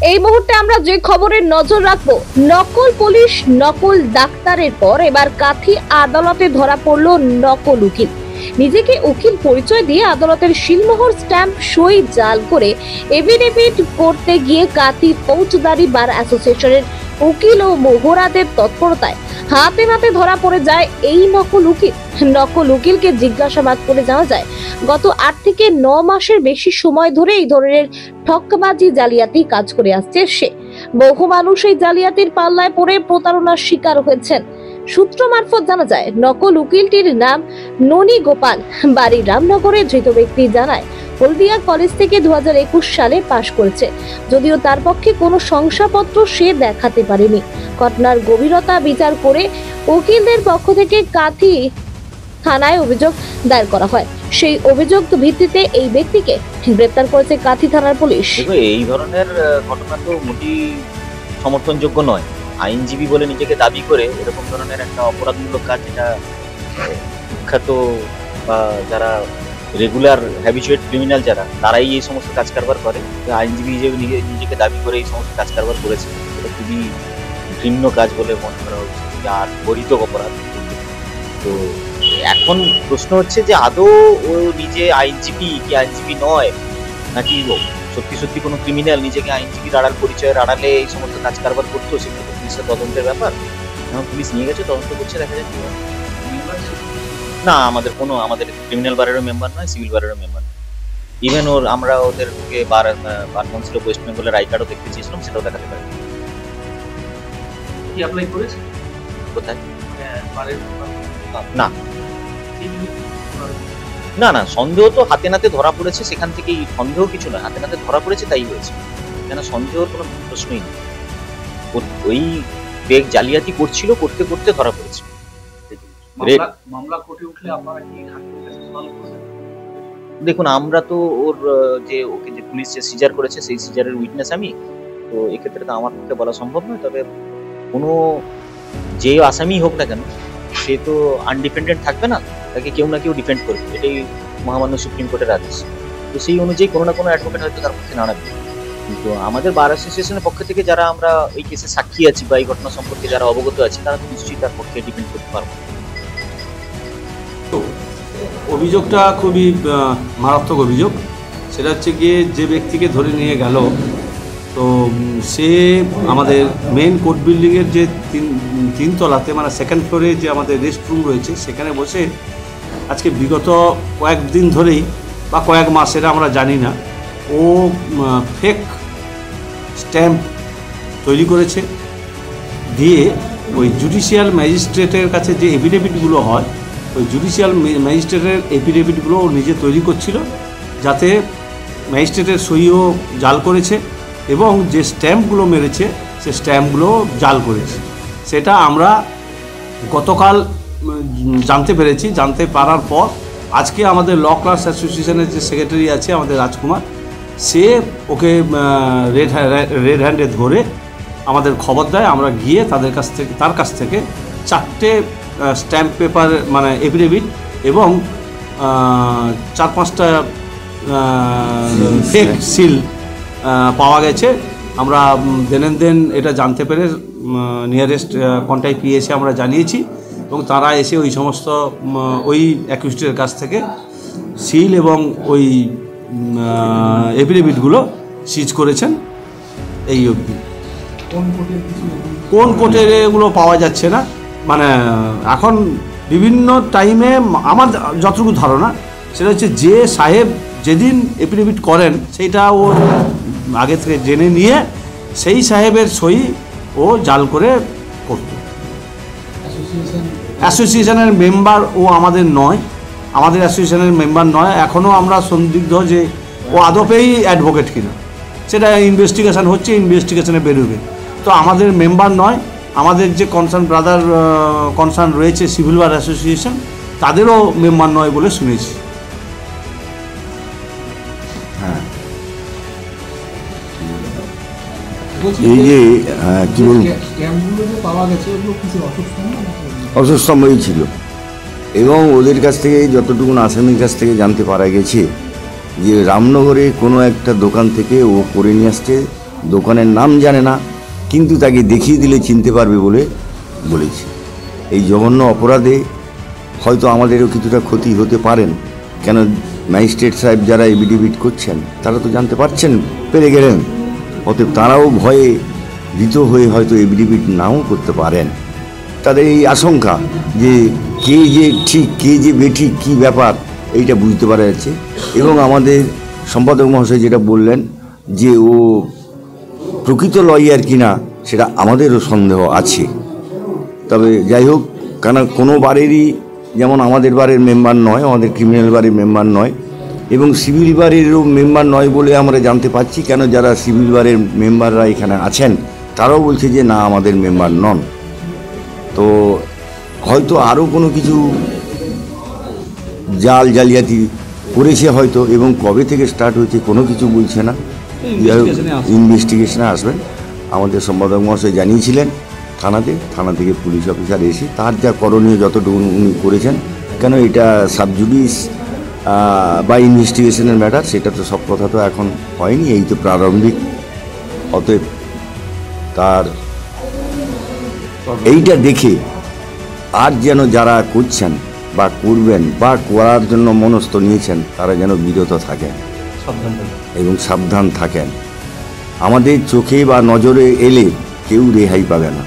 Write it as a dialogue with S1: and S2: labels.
S1: এই মুহূর্তে আমরা যে খবরের নজর রাখবো, নকল পুলিশ নকল ডাক্তারের পর এবার কাথি আদালতে ধরা পড়লো নকল উকিল। নিজেকে উকিল পরিচয় দিয়ে আদালতের শিলমোহর স্ট্যাম্প সই জাল করে এফিডেভিট করতে গিয়ে কাথি ফৌজদারি বার অ্যাসোসিয়েশনের উকিল ও মোহরাদের তৎপরতায় হাতে নাতে ধরা পড়ে যায় এই নকল উকিল। নকল উকিলকে জিজ্ঞাসাবাদ করে জানা যায়, গত 8 থেকে 9 মাসের বেশি সময় ধরে এই ধরনের ঠকবাজি জালিয়াতি কাজ করে আসছে সে। বহু মানুষ এই জালিয়াতির পাল্লায় পড়ে প্রতারণার শিকার হয়েছেন। সূত্র মারফত জানা যায়, নকল উকিলটির নাম ননী গোপাল, বাড়ি রামনগরে। ধৃত ব্যক্তি জানায়, হলদিয়া কলেজ থেকে 2021 সালে পাশ করেছে, যদিও তার পক্ষে কোনো শংসাপত্র সে দেখাতে পারেনি। ঘটনার গভীরতা বিচার করে উকিলদের পক্ষ থেকে কাথি থানায় অভিযোগ দায়ের করা হয়। সেই অভিযোগ ভিত্তিতে এই ব্যক্তিকে গ্রেপ্তার করেছে কাথি থানার পুলিশ।
S2: এই ধরনের ঘটনা তো মোটেই সমর্থনযোগ্য নয়। আইনজীবী বলে নিজেকে দাবি করে এরকম ধরনের একটা অপরাধমূলক কাজ, যেটা বিখ্যাত বা যারা রেগুলার হ্যাবিচুয়েট ক্রিমিনাল যারা, তারাই এই সমস্ত কাজ কারবার করে। আইনজীবী হিসেবে নিজেকে দাবি করে এই সমস্ত কাজ কারবার করেছে, এটা খুবই ঘৃণ্য কাজ বলে মনে করা হচ্ছে, আর বরিত অপরাধ। তো এখন প্রশ্ন হচ্ছে যে আদৌ ও নিজে আইনজীবী কি আইনজীবী নয়, নাকি সত্যি সত্যি কোনো ক্রিমিনাল নিজেকে আইনজীবীর আড়াল পরিচয়ের আড়ালে এই সমস্ত কাজ কারবার করতো, সেগুলো তো পুলিশের তদন্তের ব্যাপার। এখন পুলিশ নিয়ে গেছে, তদন্ত করছে, দেখা যাচ্ছে। না, আমাদের ক্রিমিনাল বারেরও মেম্বার নয়, সিভিল বারেরও মেম্বার নয়। ইভেন আমরা ওদেরকে বার কাউন্সিল অফ ওয়েস্ট বেঙ্গলের আই কার্ডও দেখতে চেয়েছিলাম, সেটাও দেখাতে পারি।
S3: কি অ্যাপ্লাই করেছে?
S2: কোথায়?
S3: না
S2: না না, সন্দেহ তো হাতে নাতে ধরা পড়েছে, সেখান থেকেই সন্দেহ কিছু নয়, হাতে নাতে ধরা পড়েছে তাই হয়েছে, কেন সন্দেহের কোনো প্রশ্নই নেই। ওই বেগ জালিয়াতি করছিল, করতে করতে ধরা পড়েছে।
S3: মামলা কোর্টে উঠলে আপনারা কি সলভ করবেন?
S2: দেখুন, আমরা তো ওকে যে পুলিশ যে সিজার করেছে সেই সিজারের উইটনেস আমি, তো এক্ষেত্রে তো আমার পক্ষে বলা সম্ভব নয়। তবে কোনো যে আসামি হোক না কেন, সে তো আনডিপেন্ডেন্ট থাকবে না, তাকে কেউ না কেউ ডিফেন্ড করবে, এটাই মহামান্য সুপ্রিম কোর্টের আদেশ। তো সেই অনুযায়ী কোনো না কোনো অ্যাডভোকেট হয়তো তার পক্ষে দাঁড়াবে। কিন্তু আমাদের বার অ্যাসোসিয়েশনের পক্ষ থেকে যারা আমরা এই কেসে সাক্ষী আছি বা এই ঘটনা সম্পর্কে যারা অবগত আছি, তারা তো নিশ্চয়ই তার পক্ষে ডিফেন্ড করতে পারবো।
S4: অভিযোগটা খুবই মারাত্মক অভিযোগ। সেটা হচ্ছে গিয়ে, যে ব্যক্তিকে ধরে নিয়ে গেল, তো সে আমাদের মেন কোর্ট বিল্ডিংয়ের যে তিনতলাতে, মানে সেকেন্ড ফ্লোরে যে আমাদের রেস্ট রুম রয়েছে, সেখানে বসে আজকে বিগত কয়েকদিন ধরেই বা কয়েক মাসের আমরা জানি না, ও ফেক স্ট্যাম্প তৈরি করেছে, দিয়ে ওই জুডিশিয়াল ম্যাজিস্ট্রেটের কাছে যে এফিডেভিটগুলো হয়, ওই জুডিশিয়াল ম্যাজিস্ট্রেটের এফিডেভিটগুলো ও নিজে তৈরি করছিল, যাতে ম্যাজিস্ট্রেটের সইও জাল করেছে এবং যে স্ট্যাম্পগুলো মেরেছে সে স্ট্যাম্পগুলো জাল করেছে। সেটা আমরা গতকাল জানতে পেরেছি। জানতে পারার পর আজকে আমাদের ল ক্লাস অ্যাসোসিয়েশনের যে সেক্রেটারি আছে আমাদের রাজকুমার, সে ওকে রেড হ্যান্ডে ধরে আমাদের খবর দেয়। আমরা গিয়ে তার কাছ থেকে 4টে স্ট্যাম্প পেপার, মানে এফিডেভিট, এবং 4-5টা ফেক সিল পাওয়া গেছে। আমরা দেন এটা জানতে পেরে নিয়ারেস্ট কন্টাক্ট পিএসে আমরা জানিয়েছি, এবং তারা এসে ওই সমস্ত ওই অ্যাকিউজডের কাছ থেকে সিল এবং ওই এফিডেভিটগুলো সিজ করেছেন। এই অবধি কোন কোর্টের এগুলো পাওয়া যাচ্ছে না, মানে এখন বিভিন্ন টাইমে আমার যতটুকু ধারণা, সেটা হচ্ছে যে সাহেব যেদিন এফিডেভিট করেন সেইটা ও আগে থেকে জেনে নিয়ে সেই সাহেবের সই ও জাল করে করত। অ্যাসোসিয়েশনের মেম্বার ও আমাদের নয়, আমাদের অ্যাসোসিয়েশনের মেম্বার নয়। এখনও আমরা সন্দিগ্ধ যে ও আদপেই অ্যাডভোকেট কিনা, সেটা ইনভেস্টিগেশন হচ্ছে, ইনভেস্টিগেশনে বেরোবে। তো আমাদের মেম্বার নয়, আমাদের যে কনসার্ন রয়েছে সিভিল বার অ্যাসোসিয়েশন, তাদেরও মেম্বার নয় বলে শুনেছি।
S5: হ্যাঁ, এই যে কি বলুন, অসুস্থময়ী ছিল, এবং ওদের কাছ থেকে যতটুকু আসামির কাছ থেকে জানতে পারা গেছে যে রামনগরে কোনো একটা দোকান থেকে ও করে নিয়ে আসছে দোকানের নাম জানে না, কিন্তু তাকে দেখিয়ে দিলে চিনতে পারবে বলে বলেছে। এই জঘন্য অপরাধে হয়তো আমাদেরও কিছুটা ক্ষতি হতে পারেন, কেন ম্যাজিস্ট্রেট সাহেব যারা এফিডেভিট করছেন তারা তো জানতে পারছেন, পেরে গেলেন, অতএব তারাও ভয়ে ভীত হয়ে হয়তো এফিডেভিট নাও করতে পারেন। তাদের এই আশঙ্কা যে কে যে ঠিক কে যে বেঠিক কী ব্যাপার এইটা বুঝতে পারা যাচ্ছে। এবং আমাদের সম্পাদক মহাশয় যেটা বললেন যে ও প্রকৃত লয়ার কিনা সেটা আমাদেরও সন্দেহ আছে। তবে যাই হোক, কেন কোনো বারেরই যেমন আমাদের বারের মেম্বার নয়, আমাদের ক্রিমিনাল বারের মেম্বার নয়, এবং সিভিল বারেরও মেম্বার নয় বলে আমরা জানতে পারছি। কেন যারা সিভিল বারের মেম্বাররা এখানে আছেন তারাও বলছে যে না, আমাদের মেম্বার নন। তো হয়তো আরও কোনো কিছু জালিয়াতি করেছে হয়তো, এবং কবে থেকে স্টার্ট হয়েছে কোনো কিছু বলছে না। ইনভেস্টিগেশনে আসবেন। আমাদের সম্পাদক মহাশয় জানিয়েছিলেন থানা থেকে পুলিশ অফিসার এসে তার যা করণীয় যতটুকু উনি করেছেন, কেন এটা সাবজুডিস বা ইনভেস্টিগেশনের ম্যাটার, সেটা তো সব কথা তো এখন হয়নি, এই তো প্রারম্ভিক। অতএব তার এইটা দেখে আর যেন যারা করছেন বা করবেন বা করার জন্য মনস্থ নিয়েছেন তারা যেন বিরত থাকেন এবং সাবধান থাকেন। আমাদের চোখে বা নজরে এলে কেউ রেহাই পাবে না।